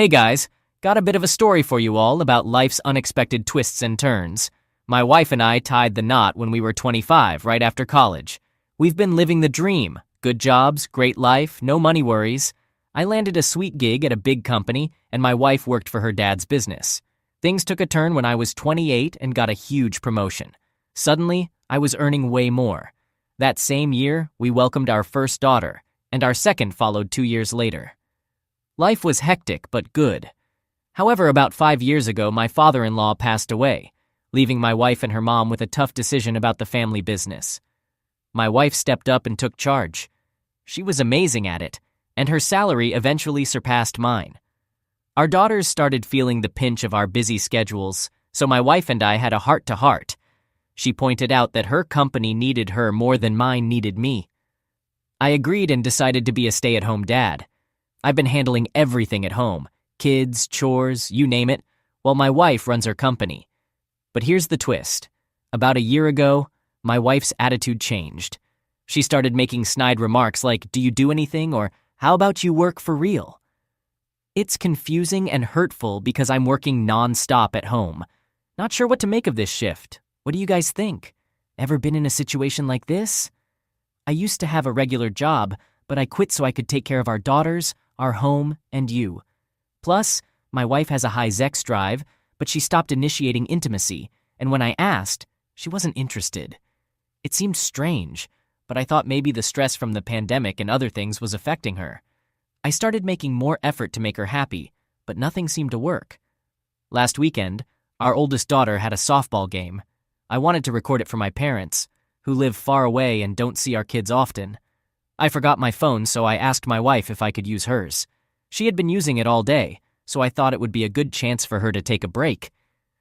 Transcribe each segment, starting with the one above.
Hey guys, got a bit of a story for you all about life's unexpected twists and turns. My wife and I tied the knot when we were 25, right after college. We've been living the dream. Good jobs, great life, no money worries. I landed a sweet gig at a big company, and my wife worked for her dad's business. Things took a turn when I was 28 and got a huge promotion. Suddenly, I was earning way more. That same year, we welcomed our first daughter, and our second followed 2 years later. Life was hectic but good. However, about 5 years ago, my father-in-law passed away, leaving my wife and her mom with a tough decision about the family business. My wife stepped up and took charge. She was amazing at it, and her salary eventually surpassed mine. Our daughters started feeling the pinch of our busy schedules, so my wife and I had a heart-to-heart. She pointed out that her company needed her more than mine needed me. I agreed and decided to be a stay-at-home dad. I've been handling everything at home, kids, chores, you name it, while my wife runs her company. But here's the twist. About a year ago, my wife's attitude changed. She started making snide remarks like, "Do you do anything?" or "How about you work for real?" It's confusing and hurtful because I'm working non-stop at home. Not sure what to make of this shift. What do you guys think? Ever been in a situation like this? I used to have a regular job, but I quit so I could take care of our daughters, our home, and you. Plus, my wife has a high sex drive, but she stopped initiating intimacy, and when I asked, she wasn't interested. It seemed strange, but I thought maybe the stress from the pandemic and other things was affecting her. I started making more effort to make her happy, but nothing seemed to work. Last weekend, our oldest daughter had a softball game. I wanted to record it for my parents, who live far away and don't see our kids often. I forgot my phone, so I asked my wife if I could use hers. She had been using it all day, so I thought it would be a good chance for her to take a break.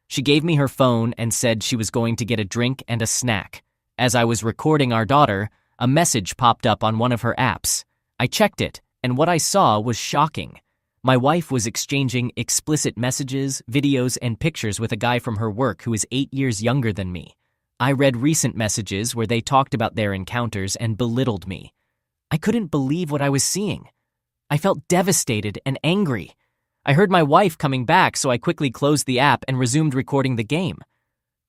She gave me her phone and said she was going to get a drink and a snack. As I was recording our daughter, a message popped up on one of her apps. I checked it, and what I saw was shocking. My wife was exchanging explicit messages, videos, and pictures with a guy from her work who is 8 years younger than me. I read recent messages where they talked about their encounters and belittled me. I couldn't believe what I was seeing. I felt devastated and angry. I heard my wife coming back, so I quickly closed the app and resumed recording the game.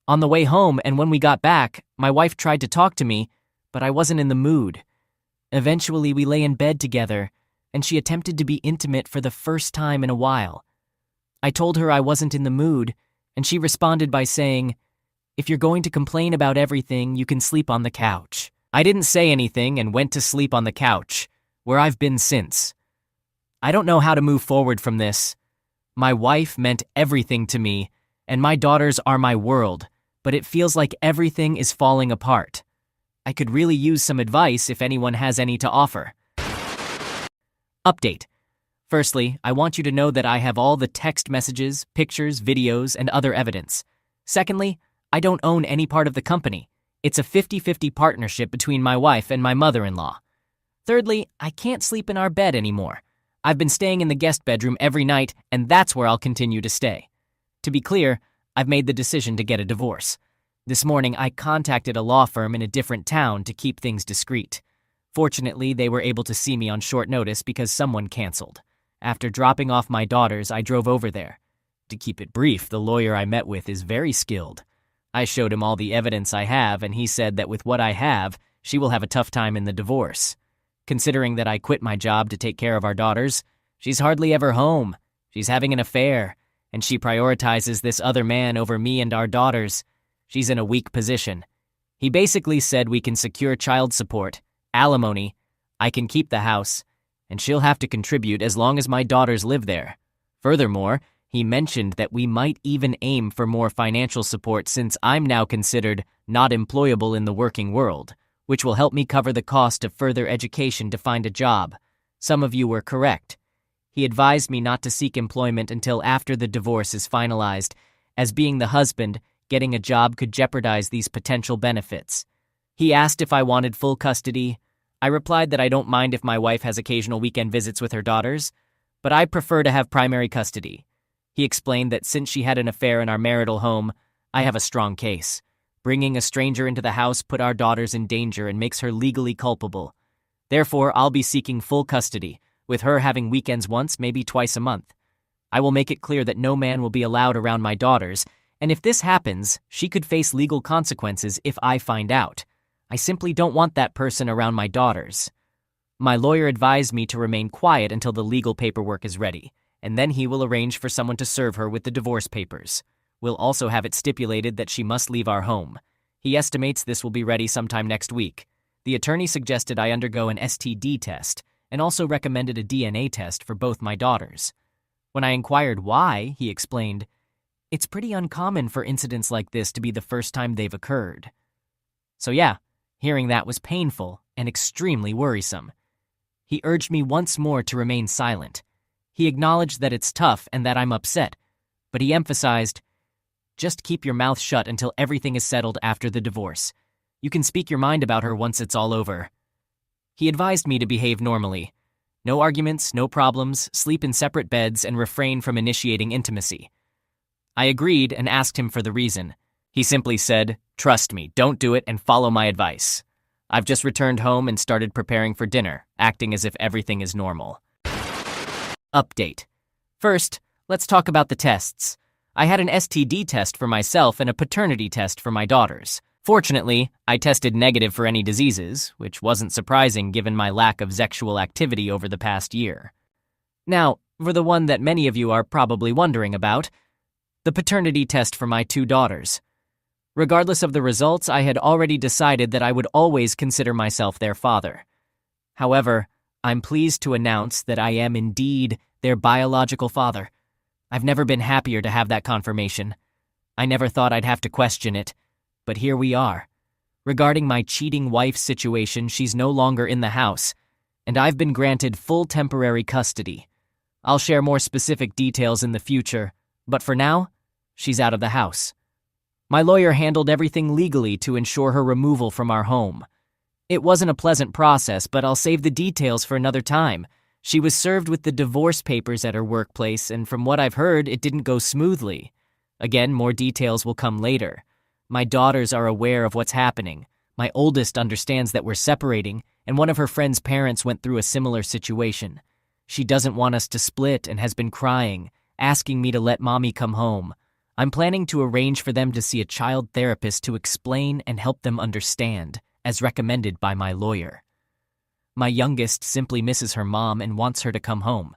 On the way home and when we got back, my wife tried to talk to me, but I wasn't in the mood. Eventually, we lay in bed together, and she attempted to be intimate for the first time in a while. I told her I wasn't in the mood, and she responded by saying, "If you're going to complain about everything, you can sleep on the couch." I didn't say anything and went to sleep on the couch, where I've been since. I don't know how to move forward from this. My wife meant everything to me, and my daughters are my world, but it feels like everything is falling apart. I could really use some advice if anyone has any to offer. Update. Firstly, I want you to know that I have all the text messages, pictures, videos, and other evidence. Secondly, I don't own any part of the company. It's a 50-50 partnership between my wife and my mother-in-law. Thirdly, I can't sleep in our bed anymore. I've been staying in the guest bedroom every night, and that's where I'll continue to stay. To be clear, I've made the decision to get a divorce. This morning, I contacted a law firm in a different town to keep things discreet. Fortunately, they were able to see me on short notice because someone canceled. After dropping off my daughters, I drove over there. To keep it brief, the lawyer I met with is very skilled. I showed him all the evidence I have, and he said that with what I have, she will have a tough time in the divorce. Considering that I quit my job to take care of our daughters, she's hardly ever home. She's having an affair, and she prioritizes this other man over me and our daughters. She's in a weak position. He basically said we can secure child support, alimony, I can keep the house, and she'll have to contribute as long as my daughters live there. Furthermore, he mentioned that we might even aim for more financial support since I'm now considered not employable in the working world, which will help me cover the cost of further education to find a job. Some of you were correct. He advised me not to seek employment until after the divorce is finalized, as being the husband, getting a job could jeopardize these potential benefits. He asked if I wanted full custody. I replied that I don't mind if my wife has occasional weekend visits with her daughters, but I prefer to have primary custody. He explained that since she had an affair in our marital home, I have a strong case. Bringing a stranger into the house put our daughters in danger and makes her legally culpable. Therefore, I'll be seeking full custody, with her having weekends once, maybe twice a month. I will make it clear that no man will be allowed around my daughters, and if this happens, she could face legal consequences if I find out. I simply don't want that person around my daughters. My lawyer advised me to remain quiet until the legal paperwork is ready, and then he will arrange for someone to serve her with the divorce papers. We'll also have it stipulated that she must leave our home. He estimates this will be ready sometime next week. The attorney suggested I undergo an STD test and also recommended a DNA test for both my daughters. When I inquired why, he explained, "It's pretty uncommon for incidents like this to be the first time they've occurred." So yeah, hearing that was painful and extremely worrisome. He urged me once more to remain silent. He acknowledged that it's tough and that I'm upset, but he emphasized, "Just keep your mouth shut until everything is settled after the divorce. You can speak your mind about her once it's all over." He advised me to behave normally. No arguments, no problems, sleep in separate beds, and refrain from initiating intimacy. I agreed and asked him for the reason. He simply said, "Trust me, don't do it and follow my advice." I've just returned home and started preparing for dinner, acting as if everything is normal. Update. First, let's talk about the tests. I had an STD test for myself and a paternity test for my daughters. Fortunately, I tested negative for any diseases, which wasn't surprising given my lack of sexual activity over the past year. Now, for the one that many of you are probably wondering about, the paternity test for my 2 daughters. Regardless of the results, I had already decided that I would always consider myself their father. However, I'm pleased to announce that I am indeed their biological father. I've never been happier to have that confirmation. I never thought I'd have to question it, but here we are. Regarding my cheating wife's situation, she's no longer in the house, and I've been granted full temporary custody. I'll share more specific details in the future, but for now, she's out of the house. My lawyer handled everything legally to ensure her removal from our home. It wasn't a pleasant process, but I'll save the details for another time. She was served with the divorce papers at her workplace, and from what I've heard, it didn't go smoothly. Again, more details will come later. My daughters are aware of what's happening. My oldest understands that we're separating, and one of her friend's parents went through a similar situation. She doesn't want us to split and has been crying, asking me to let mommy come home. I'm planning to arrange for them to see a child therapist to explain and help them understand, as recommended by my lawyer. My youngest simply misses her mom and wants her to come home.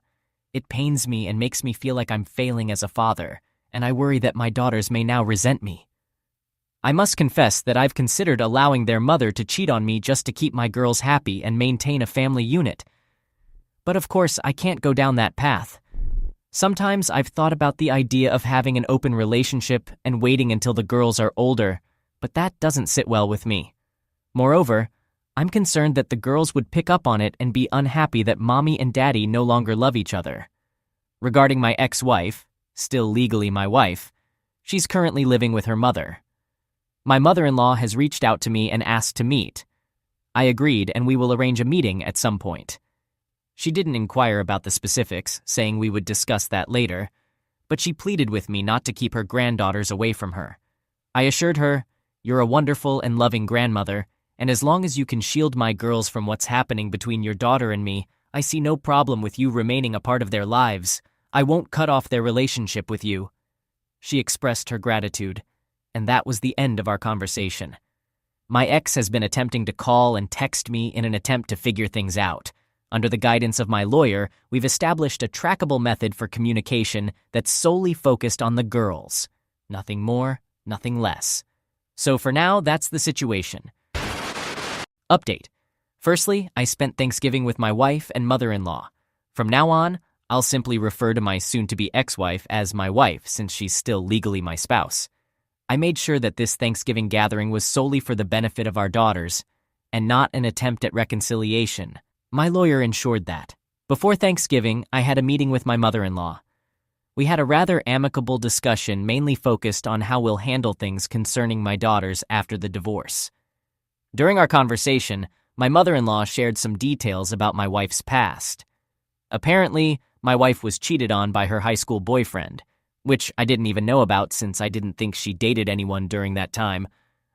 It pains me and makes me feel like I'm failing as a father, and I worry that my daughters may now resent me. I must confess that I've considered allowing their mother to cheat on me just to keep my girls happy and maintain a family unit. But of course, I can't go down that path. Sometimes I've thought about the idea of having an open relationship and waiting until the girls are older, but that doesn't sit well with me. Moreover, I'm concerned that the girls would pick up on it and be unhappy that mommy and daddy no longer love each other. Regarding my ex-wife, still legally my wife, she's currently living with her mother. My mother-in-law has reached out to me and asked to meet. I agreed, and we will arrange a meeting at some point. She didn't inquire about the specifics, saying we would discuss that later, but she pleaded with me not to keep her granddaughters away from her. I assured her, "You're a wonderful and loving grandmother, and as long as you can shield my girls from what's happening between your daughter and me, I see no problem with you remaining a part of their lives. I won't cut off their relationship with you." She expressed her gratitude, and that was the end of our conversation. My ex has been attempting to call and text me in an attempt to figure things out. Under the guidance of my lawyer, we've established a trackable method for communication that's solely focused on the girls. Nothing more, nothing less. So for now, that's the situation. Update. Firstly, I spent Thanksgiving with my wife and mother-in-law. From now on, I'll simply refer to my soon-to-be ex-wife as my wife since she's still legally my spouse. I made sure that this Thanksgiving gathering was solely for the benefit of our daughters and not an attempt at reconciliation. My lawyer ensured that. Before Thanksgiving, I had a meeting with my mother-in-law. We had a rather amicable discussion mainly focused on how we'll handle things concerning my daughters after the divorce. During our conversation, my mother-in-law shared some details about my wife's past. Apparently, my wife was cheated on by her high school boyfriend, which I didn't even know about since I didn't think she dated anyone during that time.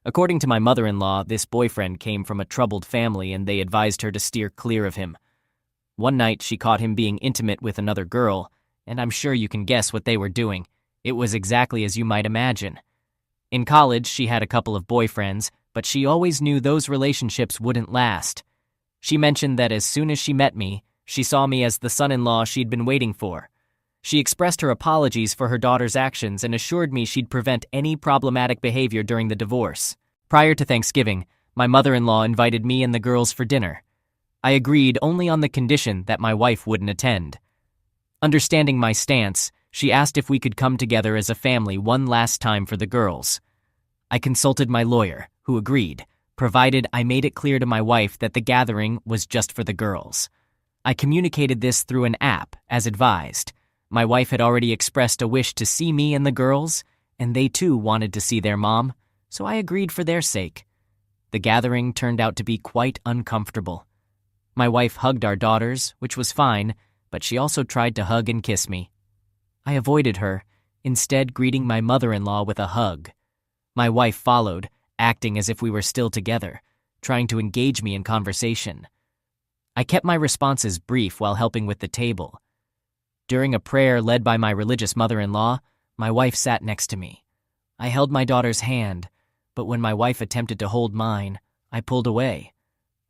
According to my mother-in-law, this boyfriend came from a troubled family and they advised her to steer clear of him. One night, she caught him being intimate with another girl, and I'm sure you can guess what they were doing. It was exactly as you might imagine. In college, she had a couple of boyfriends, but she always knew those relationships wouldn't last. She mentioned that as soon as she met me, she saw me as the son-in-law she'd been waiting for. She expressed her apologies for her daughter's actions and assured me she'd prevent any problematic behavior during the divorce. Prior to Thanksgiving, my mother-in-law invited me and the girls for dinner. I agreed only on the condition that my wife wouldn't attend. Understanding my stance, she asked if we could come together as a family one last time for the girls. I consulted my lawyer, who agreed, provided I made it clear to my wife that the gathering was just for the girls. I communicated this through an app, as advised. My wife had already expressed a wish to see me and the girls, and they too wanted to see their mom, so I agreed for their sake. The gathering turned out to be quite uncomfortable. My wife hugged our daughters, which was fine, but she also tried to hug and kiss me. I avoided her, instead greeting my mother-in-law with a hug. My wife followed, acting as if we were still together, trying to engage me in conversation. I kept my responses brief while helping with the table. During a prayer led by my religious mother-in-law, my wife sat next to me. I held my daughter's hand, but when my wife attempted to hold mine, I pulled away.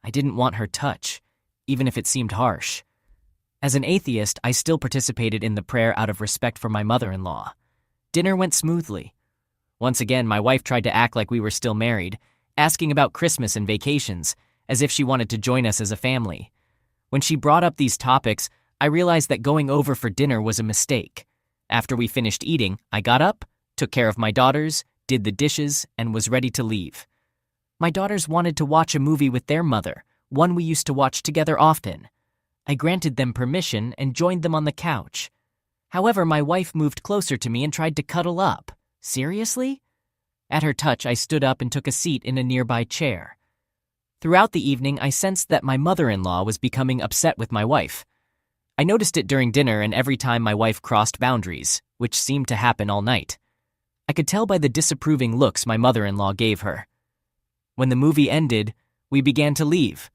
I didn't want her touch, even if it seemed harsh. As an atheist, I still participated in the prayer out of respect for my mother-in-law. Dinner went smoothly. Once again, my wife tried to act like we were still married, asking about Christmas and vacations, as if she wanted to join us as a family. When she brought up these topics, I realized that going over for dinner was a mistake. After we finished eating, I got up, took care of my daughters, did the dishes, and was ready to leave. My daughters wanted to watch a movie with their mother, one we used to watch together often. I granted them permission and joined them on the couch. However, my wife moved closer to me and tried to cuddle up. Seriously? At her touch, I stood up and took a seat in a nearby chair. Throughout the evening, I sensed that my mother-in-law was becoming upset with my wife. I noticed it during dinner and every time my wife crossed boundaries, which seemed to happen all night. I could tell by the disapproving looks my mother-in-law gave her. When the movie ended, we began to leave.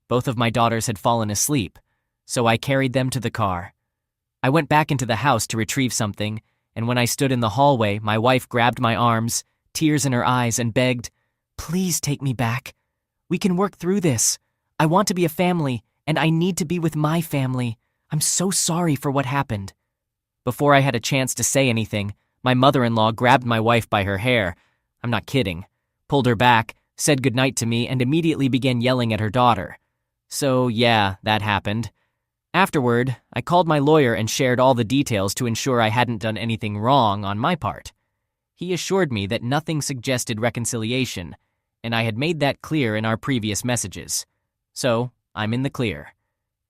Both of my daughters had fallen asleep, so I carried them to the car. I went back into the house to retrieve something, and when I stood in the hallway, my wife grabbed my arms, tears in her eyes, and begged, "Please take me back. We can work through this. I want to be a family, and I need to be with my family. I'm so sorry for what happened." Before I had a chance to say anything, my mother-in-law grabbed my wife by her hair. I'm not kidding. Pulled her back, said goodnight to me, and immediately began yelling at her daughter. So yeah, that happened. Afterward, I called my lawyer and shared all the details to ensure I hadn't done anything wrong on my part. He assured me that nothing suggested reconciliation, and I had made that clear in our previous messages. So, I'm in the clear.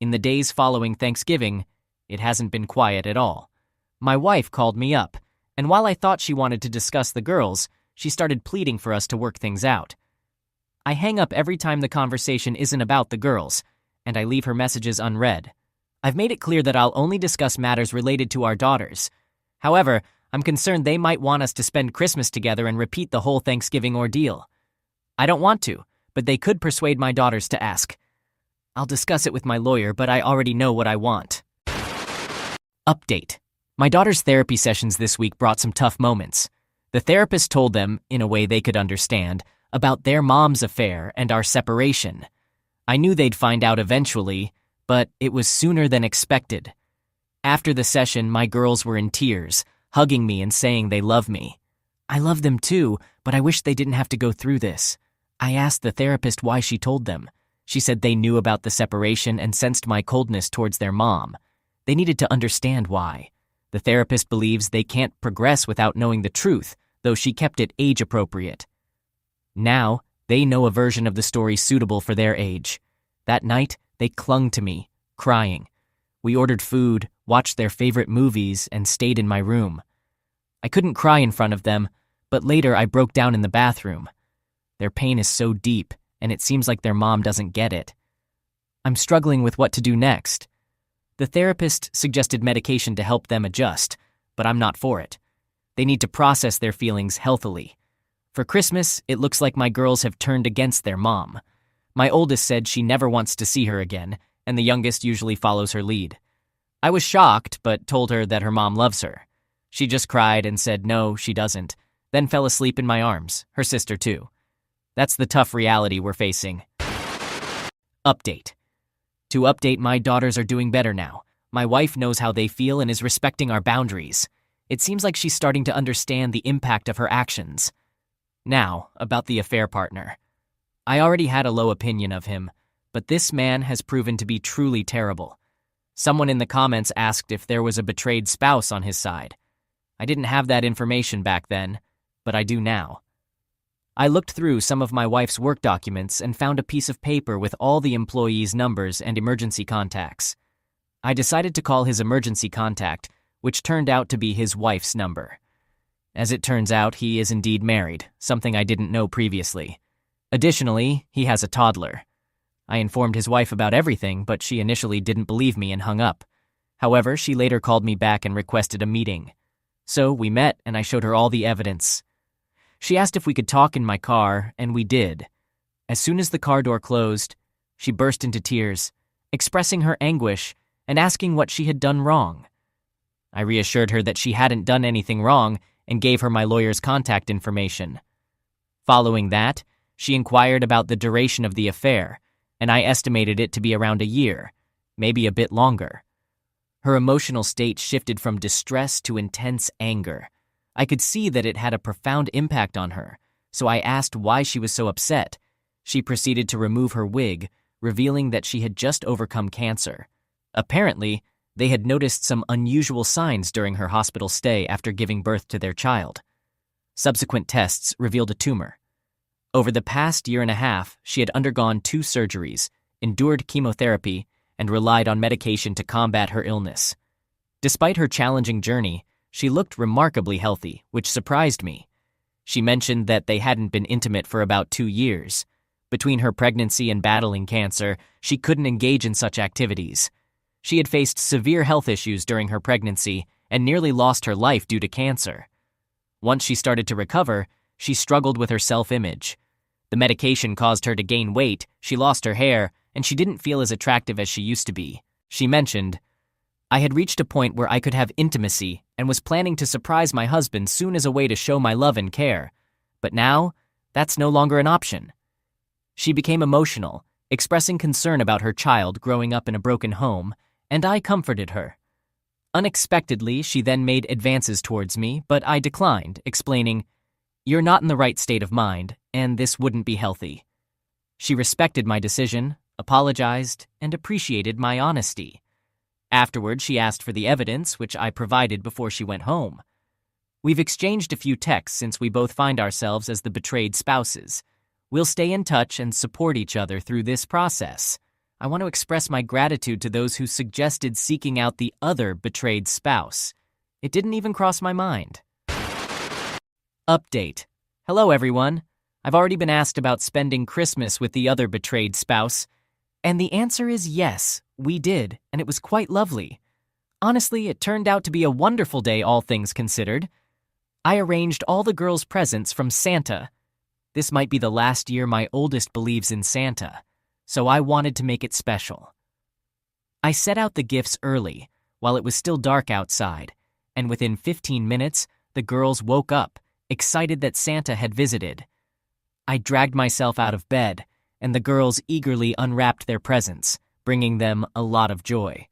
In the days following Thanksgiving, it hasn't been quiet at all. My wife called me up, and while I thought she wanted to discuss the girls, she started pleading for us to work things out. I hang up every time the conversation isn't about the girls, and I leave her messages unread. I've made it clear that I'll only discuss matters related to our daughters. However, I'm concerned they might want us to spend Christmas together and repeat the whole Thanksgiving ordeal. I don't want to, but they could persuade my daughters to ask. I'll discuss it with my lawyer, but I already know what I want. Update. My daughter's therapy sessions this week brought some tough moments. The therapist told them, in a way they could understand, about their mom's affair and our separation. I knew they'd find out eventually, but it was sooner than expected. After the session, my girls were in tears, hugging me and saying they love me. I love them too, but I wish they didn't have to go through this. I asked the therapist why she told them. She said they knew about the separation and sensed my coldness towards their mom. They needed to understand why. The therapist believes they can't progress without knowing the truth, though she kept it age-appropriate. Now, they know a version of the story suitable for their age. That night, they clung to me, crying. We ordered food, watched their favorite movies, and stayed in my room. I couldn't cry in front of them, but later I broke down in the bathroom. Their pain is so deep, and it seems like their mom doesn't get it. I'm struggling with what to do next. The therapist suggested medication to help them adjust, but I'm not for it. They need to process their feelings healthily. For Christmas, it looks like my girls have turned against their mom. My oldest said she never wants to see her again, and the youngest usually follows her lead. I was shocked, but told her that her mom loves her. She just cried and said no, she doesn't, then fell asleep in my arms, her sister too. That's the tough reality we're facing. Update. To update, my daughters are doing better now. My wife knows how they feel and is respecting our boundaries. It seems like she's starting to understand the impact of her actions. Now, about the affair partner. I already had a low opinion of him, but this man has proven to be truly terrible. Someone in the comments asked if there was a betrayed spouse on his side. I didn't have that information back then, but I do now. I looked through some of my wife's work documents and found a piece of paper with all the employees' numbers and emergency contacts. I decided to call his emergency contact, which turned out to be his wife's number. As it turns out, he is indeed married, something I didn't know previously. Additionally, he has a toddler. I informed his wife about everything, but she initially didn't believe me and hung up. However, she later called me back and requested a meeting. So we met and I showed her all the evidence. She asked if we could talk in my car, and we did. As soon as the car door closed, she burst into tears, expressing her anguish and asking what she had done wrong. I reassured her that she hadn't done anything wrong and gave her my lawyer's contact information. Following that, she inquired about the duration of the affair, and I estimated it to be around a year, maybe a bit longer. Her emotional state shifted from distress to intense anger. I could see that it had a profound impact on her, so I asked why she was so upset. She proceeded to remove her wig, revealing that she had just overcome cancer. Apparently, they had noticed some unusual signs during her hospital stay after giving birth to their child. Subsequent tests revealed a tumor. Over the past year and a half, she had undergone 2 surgeries, endured chemotherapy, and relied on medication to combat her illness. Despite her challenging journey, she looked remarkably healthy, which surprised me. She mentioned that they hadn't been intimate for about 2 years. Between her pregnancy and battling cancer, she couldn't engage in such activities. She had faced severe health issues during her pregnancy and nearly lost her life due to cancer. Once she started to recover, she struggled with her self-image. The medication caused her to gain weight, she lost her hair, and she didn't feel as attractive as she used to be. She mentioned, "I had reached a point where I could have intimacy and was planning to surprise my husband soon as a way to show my love and care. But now, that's no longer an option." She became emotional, expressing concern about her child growing up in a broken home, and I comforted her. Unexpectedly, she then made advances towards me, but I declined, explaining, "You're not in the right state of mind, and this wouldn't be healthy." She respected my decision, apologized, and appreciated my honesty. Afterward, she asked for the evidence, which I provided before she went home. We've exchanged a few texts since we both find ourselves as the betrayed spouses. We'll stay in touch and support each other through this process. I want to express my gratitude to those who suggested seeking out the other betrayed spouse. It didn't even cross my mind. Update. Hello, everyone. I've already been asked about spending Christmas with the other betrayed spouse, and the answer is yes, we did, and it was quite lovely. Honestly, it turned out to be a wonderful day, all things considered. I arranged all the girls' presents from Santa. This might be the last year my oldest believes in Santa, so I wanted to make it special. I set out the gifts early, while it was still dark outside, and within 15 minutes, the girls woke up, excited that Santa had visited. I dragged myself out of bed, and the girls eagerly unwrapped their presents, bringing them a lot of joy.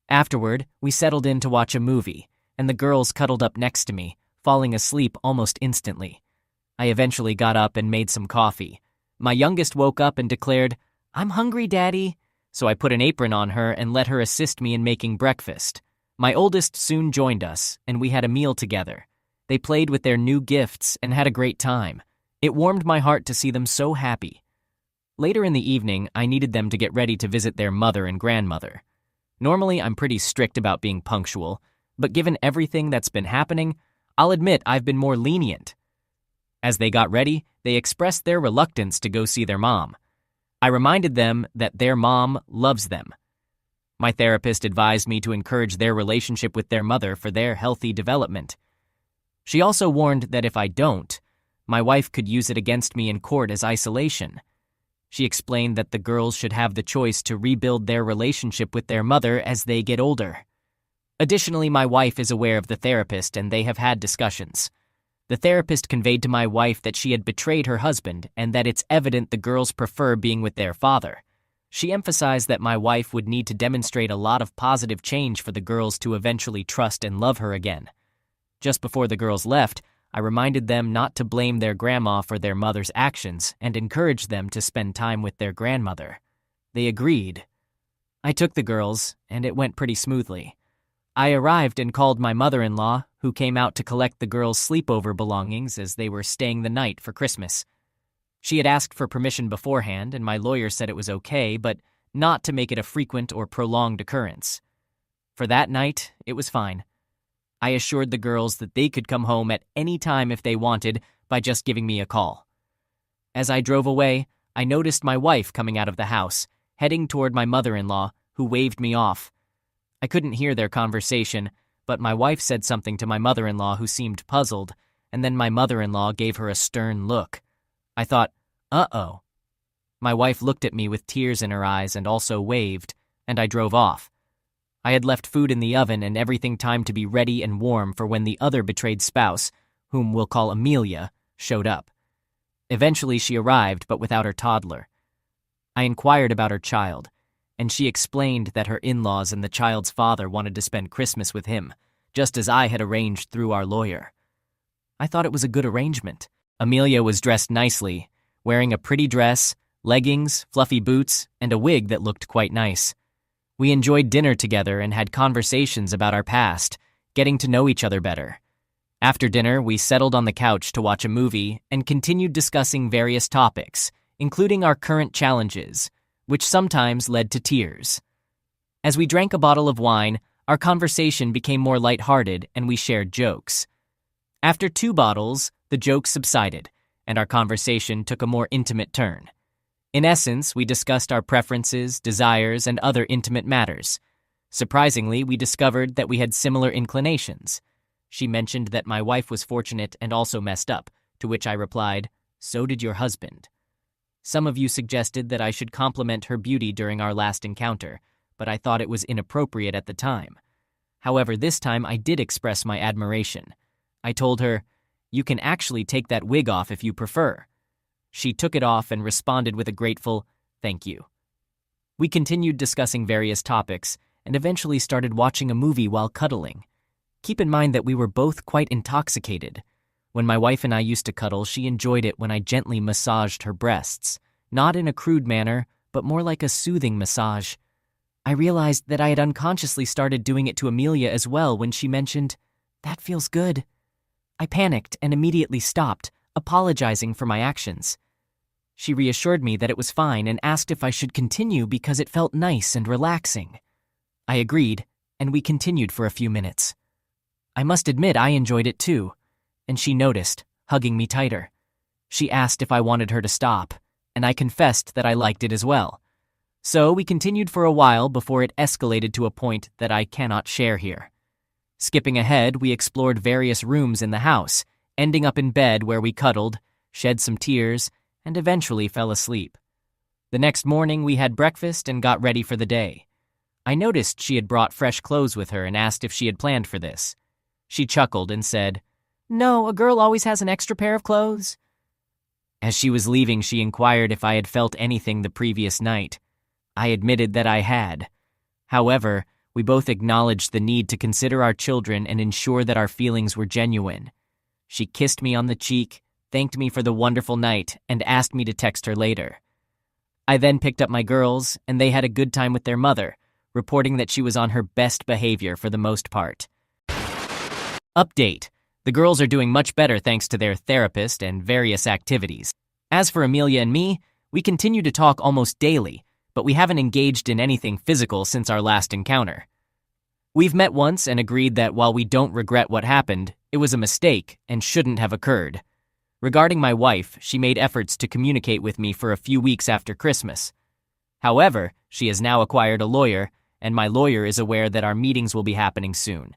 Afterward, we settled in to watch a movie, and the girls cuddled up next to me, falling asleep almost instantly. I eventually got up and made some coffee. My youngest woke up and declared, "I'm hungry, Daddy," so I put an apron on her and let her assist me in making breakfast. My oldest soon joined us, and we had a meal together. They played with their new gifts and had a great time. It warmed my heart to see them so happy. Later in the evening, I needed them to get ready to visit their mother and grandmother. Normally, I'm pretty strict about being punctual, but given everything that's been happening, I'll admit I've been more lenient. As they got ready, they expressed their reluctance to go see their mom. I reminded them that their mom loves them. My therapist advised me to encourage their relationship with their mother for their healthy development. She also warned that if I don't, my wife could use it against me in court as isolation. She explained that the girls should have the choice to rebuild their relationship with their mother as they get older. Additionally, my wife is aware of the therapist and they have had discussions. The therapist conveyed to my wife that she had betrayed her husband and that it's evident the girls prefer being with their father. She emphasized that my wife would need to demonstrate a lot of positive change for the girls to eventually trust and love her again. Just before the girls left, I reminded them not to blame their grandma for their mother's actions and encouraged them to spend time with their grandmother. They agreed. I took the girls, and it went pretty smoothly. I arrived and called my mother-in-law, who came out to collect the girls' sleepover belongings as they were staying the night for Christmas. She had asked for permission beforehand, and my lawyer said it was okay, but not to make it a frequent or prolonged occurrence. For that night, it was fine. I assured the girls that they could come home at any time if they wanted by just giving me a call. As I drove away, I noticed my wife coming out of the house, heading toward my mother-in-law, who waved me off. I couldn't hear their conversation, but my wife said something to my mother-in-law who seemed puzzled, and then my mother-in-law gave her a stern look. I thought, uh-oh. My wife looked at me with tears in her eyes and also waved, and I drove off. I had left food in the oven and everything timed to be ready and warm for when the other betrayed spouse, whom we'll call Amelia, showed up. Eventually she arrived, but without her toddler. I inquired about her child, and she explained that her in-laws and the child's father wanted to spend Christmas with him, just as I had arranged through our lawyer. I thought it was a good arrangement. Amelia was dressed nicely, wearing a pretty dress, leggings, fluffy boots, and a wig that looked quite nice. We enjoyed dinner together and had conversations about our past, getting to know each other better. After dinner, we settled on the couch to watch a movie and continued discussing various topics, including our current challenges, which sometimes led to tears. As we drank a bottle of wine, our conversation became more lighthearted and we shared jokes. After 2 bottles, the jokes subsided, and our conversation took a more intimate turn. In essence, we discussed our preferences, desires, and other intimate matters. Surprisingly, we discovered that we had similar inclinations. She mentioned that my wife was fortunate and also messed up, to which I replied, "So did your husband." Some of you suggested that I should compliment her beauty during our last encounter, but I thought it was inappropriate at the time. However, this time I did express my admiration. I told her, "You can actually take that wig off if you prefer." She took it off and responded with a grateful, "Thank you." We continued discussing various topics and eventually started watching a movie while cuddling. Keep in mind that we were both quite intoxicated. When my wife and I used to cuddle, she enjoyed it when I gently massaged her breasts, not in a crude manner, but more like a soothing massage. I realized that I had unconsciously started doing it to Amelia as well when she mentioned, "That feels good." I panicked and immediately stopped, apologizing for my actions. She reassured me that it was fine and asked if I should continue because it felt nice and relaxing. I agreed, and we continued for a few minutes. I must admit I enjoyed it too, and she noticed, hugging me tighter. She asked if I wanted her to stop, and I confessed that I liked it as well. So we continued for a while before it escalated to a point that I cannot share here. Skipping ahead, we explored various rooms in the house, ending up in bed where we cuddled, shed some tears, and eventually fell asleep. The next morning, we had breakfast and got ready for the day. I noticed she had brought fresh clothes with her and asked if she had planned for this. She chuckled and said, "No, a girl always has an extra pair of clothes." As she was leaving, she inquired if I had felt anything the previous night. I admitted that I had. However, we both acknowledged the need to consider our children and ensure that our feelings were genuine. She kissed me on the cheek, thanked me for the wonderful night, and asked me to text her later. I then picked up my girls, and they had a good time with their mother, reporting that she was on her best behavior for the most part. Update: the girls are doing much better thanks to their therapist and various activities. As for Amelia and me, we continue to talk almost daily, but we haven't engaged in anything physical since our last encounter. We've met once and agreed that while we don't regret what happened, it was a mistake and shouldn't have occurred. Regarding my wife, she made efforts to communicate with me for a few weeks after Christmas. However, she has now acquired a lawyer, and my lawyer is aware that our meetings will be happening soon.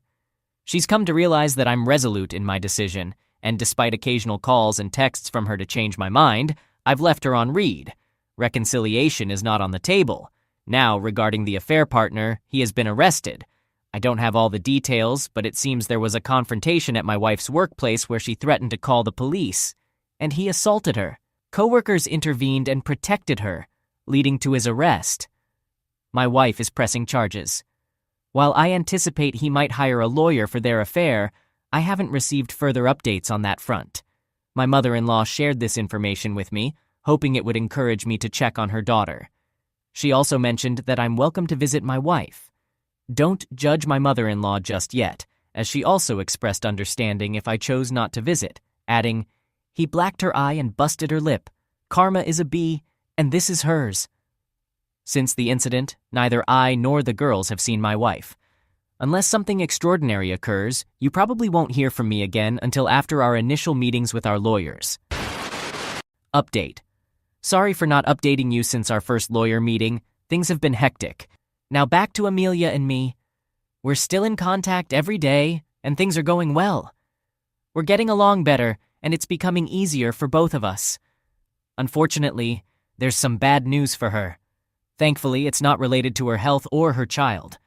She's come to realize that I'm resolute in my decision, and despite occasional calls and texts from her to change my mind, I've left her on read. Reconciliation is not on the table. Now, regarding the affair partner, he has been arrested. I don't have all the details, but it seems there was a confrontation at my wife's workplace where she threatened to call the police, and he assaulted her. Coworkers intervened and protected her, leading to his arrest. My wife is pressing charges. While I anticipate he might hire a lawyer for their affair, I haven't received further updates on that front. My mother-in-law shared this information with me, hoping it would encourage me to check on her daughter. She also mentioned that I'm welcome to visit my wife. Don't judge my mother-in-law just yet, as she also expressed understanding if I chose not to visit, adding, "He blacked her eye and busted her lip. Karma is a bee, and this is hers." Since the incident, neither I nor the girls have seen my wife. Unless something extraordinary occurs, you probably won't hear from me again until after our initial meetings with our lawyers. Update. Sorry for not updating you since our first lawyer meeting. Things have been hectic. Now back to Amelia and me. We're still in contact every day, and things are going well. We're getting along better, and it's becoming easier for both of us. Unfortunately, there's some bad news for her. Thankfully, it's not related to her health or her child.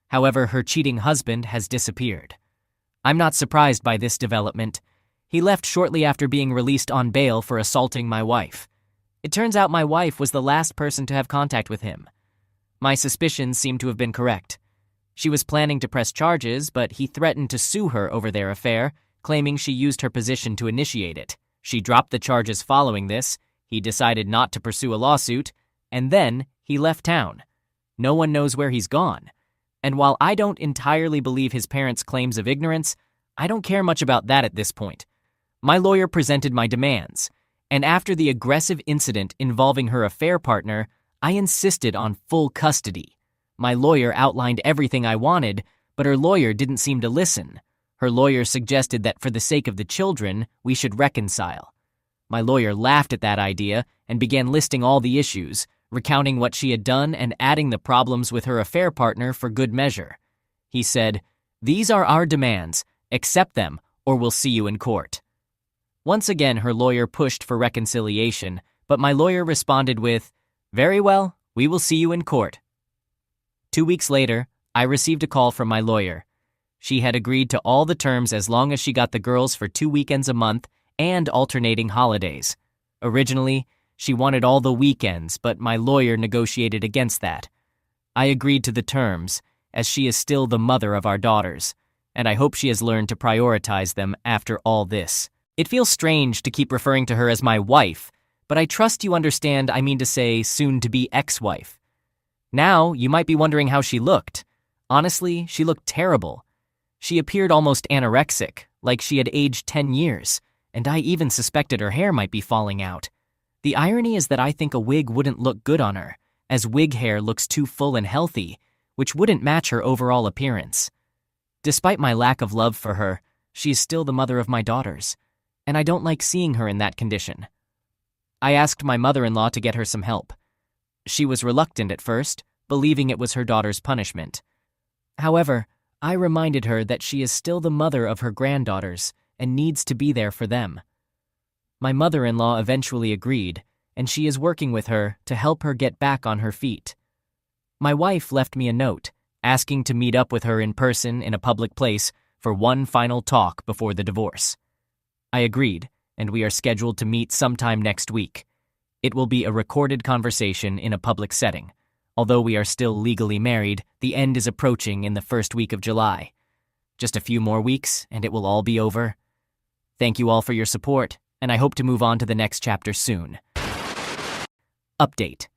However, her cheating husband has disappeared. I'm not surprised by this development. He left shortly after being released on bail for assaulting my wife. It turns out my wife was the last person to have contact with him. My suspicions seem to have been correct. She was planning to press charges, but he threatened to sue her over their affair, claiming she used her position to initiate it. She dropped the charges following this. He decided not to pursue a lawsuit, and then he left town. No one knows where he's gone. And while I don't entirely believe his parents' claims of ignorance, I don't care much about that at this point. My lawyer presented my demands, and after the aggressive incident involving her affair partner, I insisted on full custody. My lawyer outlined everything I wanted, but her lawyer didn't seem to listen. Her lawyer suggested that for the sake of the children, we should reconcile. My lawyer laughed at that idea and began listing all the issues, recounting what she had done and adding the problems with her affair partner for good measure. He said, "These are our demands. Accept them, or we'll see you in court." Once again, her lawyer pushed for reconciliation, but my lawyer responded with, "Very well, we will see you in court." 2 weeks later, I received a call from my lawyer. She had agreed to all the terms as long as she got the girls for 2 weekends a month and alternating holidays. Originally, she wanted all the weekends, but my lawyer negotiated against that. I agreed to the terms, as she is still the mother of our daughters, and I hope she has learned to prioritize them after all this. It feels strange to keep referring to her as my wife, but I trust you understand I mean to say soon-to-be ex-wife. Now, you might be wondering how she looked. Honestly, she looked terrible. She appeared almost anorexic, like she had aged 10 years, and I even suspected her hair might be falling out. The irony is that I think a wig wouldn't look good on her, as wig hair looks too full and healthy, which wouldn't match her overall appearance. Despite my lack of love for her, she is still the mother of my daughters, and I don't like seeing her in that condition. I asked my mother-in-law to get her some help. She was reluctant at first, believing it was her daughter's punishment. However, I reminded her that she is still the mother of her granddaughters and needs to be there for them. My mother-in-law eventually agreed, and she is working with her to help her get back on her feet. My wife left me a note, asking to meet up with her in person in a public place for one final talk before the divorce. I agreed, and we are scheduled to meet sometime next week. It will be a recorded conversation in a public setting. Although we are still legally married, the end is approaching in the first week of July. Just a few more weeks, and it will all be over. Thank you all for your support, and I hope to move on to the next chapter soon. Update.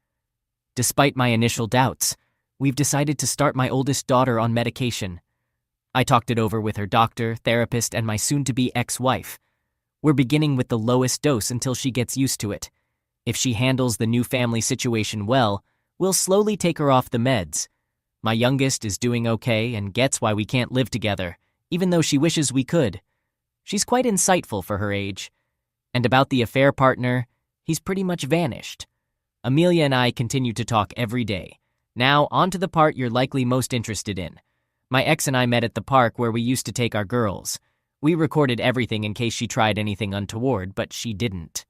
Despite my initial doubts, we've decided to start my oldest daughter on medication. I talked it over with her doctor, therapist, and my soon-to-be ex-wife. We're beginning with the lowest dose until she gets used to it. If she handles the new family situation well, we'll slowly take her off the meds. My youngest is doing okay and gets why we can't live together, even though she wishes we could. She's quite insightful for her age. And about the affair partner, he's pretty much vanished. Amelia and I continue to talk every day. Now, on to the part you're likely most interested in. My ex and I met at the park where we used to take our girls. We recorded everything in case she tried anything untoward, but she didn't.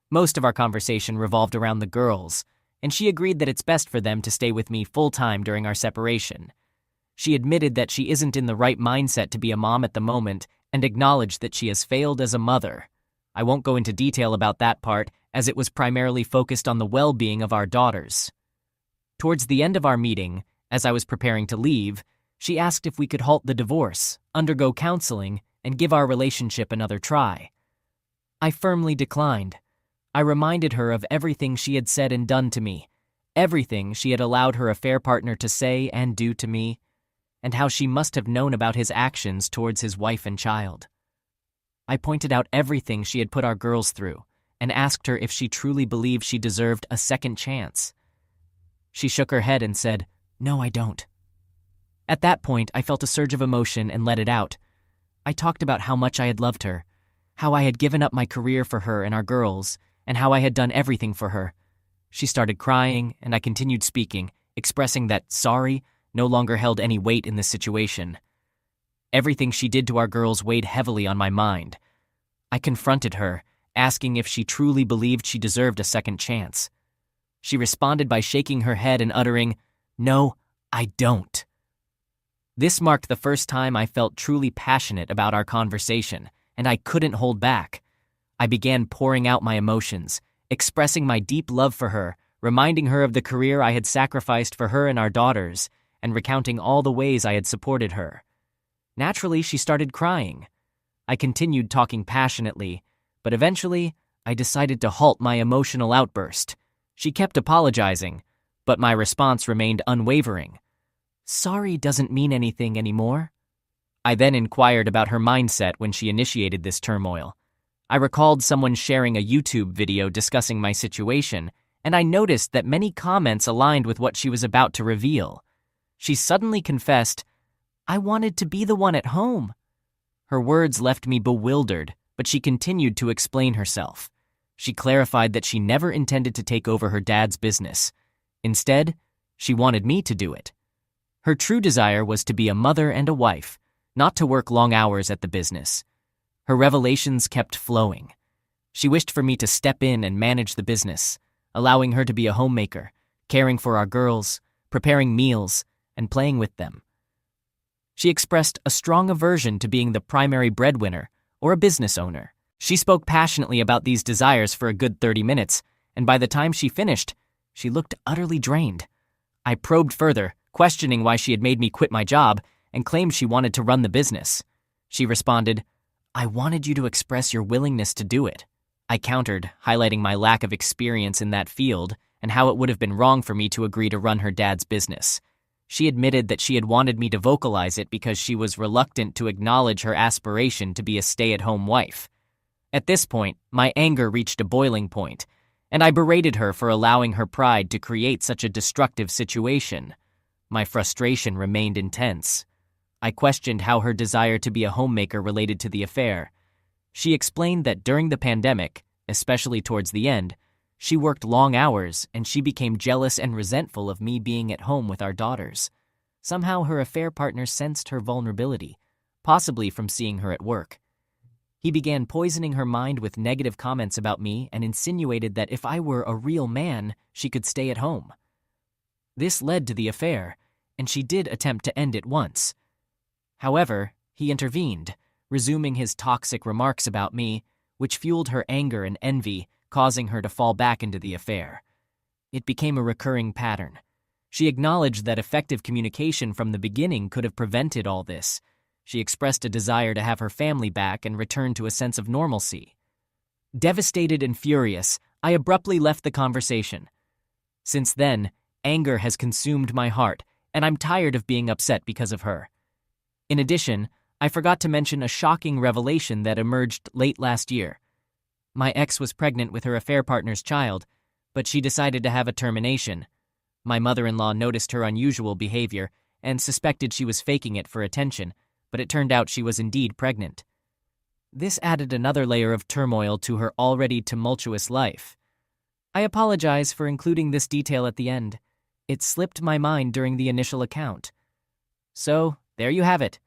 Most of our conversation revolved around the girls, and she agreed that it's best for them to stay with me full-time during our separation. She admitted that she isn't in the right mindset to be a mom at the moment and acknowledged that she has failed as a mother. I won't go into detail about that part, as it was primarily focused on the well-being of our daughters. Towards the end of our meeting, as I was preparing to leave, she asked if we could halt the divorce, undergo counseling, and give our relationship another try. I firmly declined. I reminded her of everything she had said and done to me, everything she had allowed her affair partner to say and do to me, and how she must have known about his actions towards his wife and child. I pointed out everything she had put our girls through and asked her if she truly believed she deserved a second chance. She shook her head and said, "No, I don't." At that point, I felt a surge of emotion and let it out. I talked about how much I had loved her, how I had given up my career for her and our girls, and how I had done everything for her. She started crying, and I continued speaking, expressing that sorry no longer held any weight in this situation. Everything she did to our girls weighed heavily on my mind. I confronted her, asking if she truly believed she deserved a second chance. She responded by shaking her head and uttering, "No, I don't." This marked the first time I felt truly passionate about our conversation, and I couldn't hold back. I began pouring out my emotions, expressing my deep love for her, reminding her of the career I had sacrificed for her and our daughters, and recounting all the ways I had supported her. Naturally, she started crying. I continued talking passionately, but eventually, I decided to halt my emotional outburst. She kept apologizing, but my response remained unwavering. "Sorry doesn't mean anything anymore." I then inquired about her mindset when she initiated this turmoil. I recalled someone sharing a YouTube video discussing my situation, and I noticed that many comments aligned with what she was about to reveal. She suddenly confessed, "I wanted to be the one at home." Her words left me bewildered, but she continued to explain herself. She clarified that she never intended to take over her dad's business. Instead, she wanted me to do it. Her true desire was to be a mother and a wife, not to work long hours at the business. Her revelations kept flowing. She wished for me to step in and manage the business, allowing her to be a homemaker, caring for our girls, preparing meals, and playing with them. She expressed a strong aversion to being the primary breadwinner or a business owner. She spoke passionately about these desires for a good 30 minutes, and by the time she finished, she looked utterly drained. I probed further, questioning why she had made me quit my job, and claimed she wanted to run the business. She responded, "I wanted you to express your willingness to do it." I countered, highlighting my lack of experience in that field and how it would have been wrong for me to agree to run her dad's business. She admitted that she had wanted me to vocalize it because she was reluctant to acknowledge her aspiration to be a stay-at-home wife. At this point, my anger reached a boiling point, and I berated her for allowing her pride to create such a destructive situation. My frustration remained intense. I questioned how her desire to be a homemaker related to the affair. She explained that during the pandemic, especially towards the end, she worked long hours and she became jealous and resentful of me being at home with our daughters. Somehow her affair partner sensed her vulnerability, possibly from seeing her at work. He began poisoning her mind with negative comments about me and insinuated that if I were a real man, she could stay at home. This led to the affair, and she did attempt to end it once. However, he intervened, resuming his toxic remarks about me, which fueled her anger and envy, causing her to fall back into the affair. It became a recurring pattern. She acknowledged that effective communication from the beginning could have prevented all this. She expressed a desire to have her family back and return to a sense of normalcy. Devastated and furious, I abruptly left the conversation. Since then, anger has consumed my heart, and I'm tired of being upset because of her. In addition, I forgot to mention a shocking revelation that emerged late last year. My ex was pregnant with her affair partner's child, but she decided to have a termination. My mother-in-law noticed her unusual behavior and suspected she was faking it for attention, but it turned out she was indeed pregnant. This added another layer of turmoil to her already tumultuous life. I apologize for including this detail at the end. It slipped my mind during the initial account. So, there you have it.